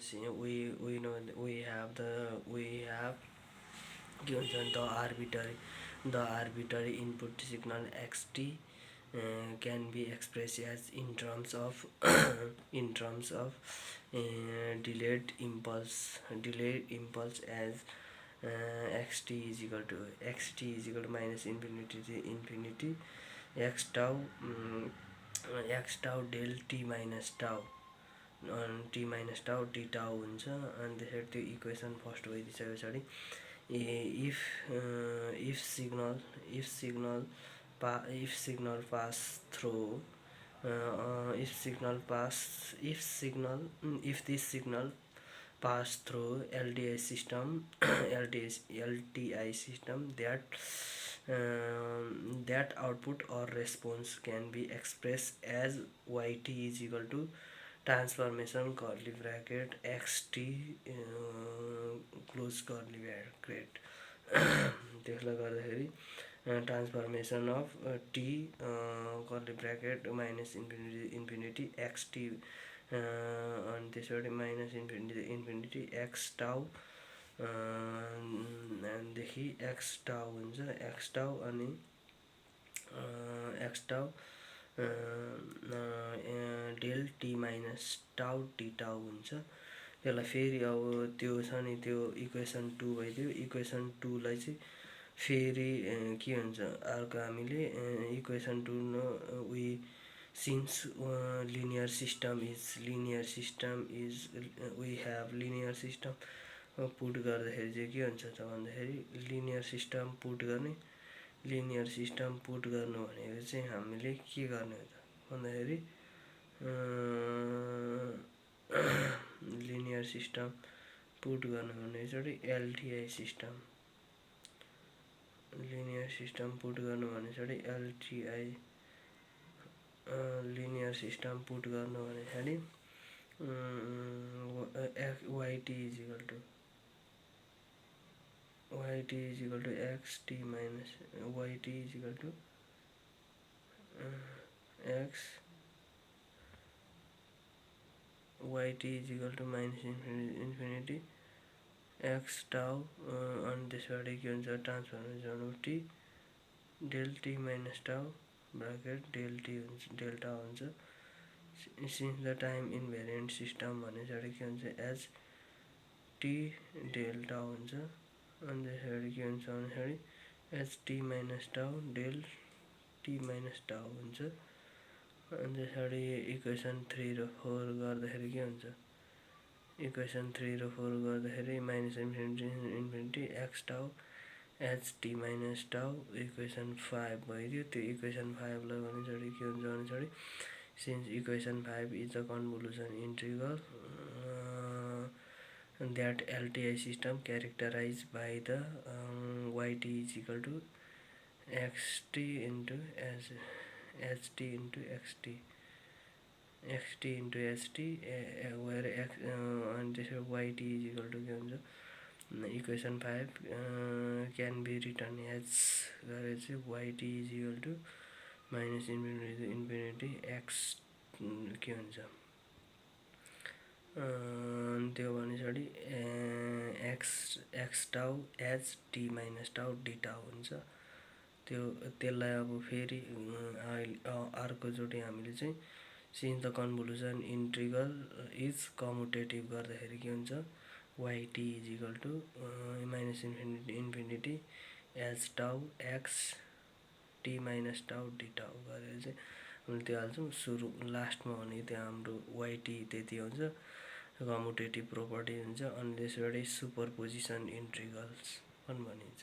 see, we know we have given the arbitrary input signal xt can be expressed as in terms of in terms of delayed impulse as xt is equal to minus infinity to infinity x tau x tau del t minus tau t minus tau t tau हुन्छ अनि त्यसरी त्यो equation first भइदिसके पछाडि if signal pass through if this signal pass through LTI system LTI system that output or response can be expressed as yt is equal to transformation curly bracket xt close curly bracket त्यसले गर्दाखेरि transformation of t curly bracket minus infinity xt अनि त्यसबाट minus infinity x tau देखि x tau हुन्छ x tau अनि x tau del t minus tau t tau हुन्छ त्यसलाई फेरि अब त्यो छ नि त्यो इक्वेसन 2 भइदियो इक्वेसन 2 लाई चाहिँ फेरि के हुन्छ अर्को हामीले equation 2 no since linear system is we have linear system put गर्दाखेरि चाहिँ के हुन्छ त भन्दाखेरि लिनियर सिस्टम पुट गर्नु भनेको चाहिँ हामीले के गर्ने हो त भन्दाखेरि लिनियर सिस्टम पुट गर्नु भने चाहिँ LTI system linear system put गर्नु भने चाहिँ एलटीआई लिनियर सिस्टम पुट गर्नु भने चाहिँ yt is equal to xt minus yt is equal to yt is equal to minus infinity x tau अनि त्यसबाट के हुन्छ transformation of t del t minus tau bracket del t हुन्छ delta हुन्छ since the time invariant system भने चाहिँ के हुन्छ as t डेल्टा हुन्छ अनि त्यसबाट के हुन्छ भन्दाखेरि as t minus tau del t minus tau हुन्छ अनि त्यसपछि इक्वेसन 3 र 4 गर्दाखेरि के हुन्छ इक्वेसन 3 र 4 गर्दाखेरि minus infinity x tau as t minus tau equation 5 भइदियो त्यो इक्वेसन 5 लाई भने चाहिँ के हुन्छ भने चाहिँ since equation 5 is a convolution integral that LTI system characterized by the yt is equal to xt into xt into xt into st where and this yt is equal to के हुन्छ equation 5 can be written as yt is equal to minus infinity x के हुन्छ त्यो भने चाहिँ x tau as t minus tau d tau हुन्छ त्यो त्यसलाई अब फेरि अर्को जोडी हामीले चाहिँ since the convolution integral is commutative गर्दाखेरि के हुन्छ yt is equal to minus infinity as tau x t minus tau d tau गरेर चाहिँ हामीले त्यो हाल्छौँ सुरु लास्टमा भने त्यो हाम्रो yt त्यति हुन्छ कम्युटेटिभ प्रोपर्टी हुन्छ अनि त्यसबाट सुपरपोजिसन इन्टिग्रल्स पनि भनिन्छ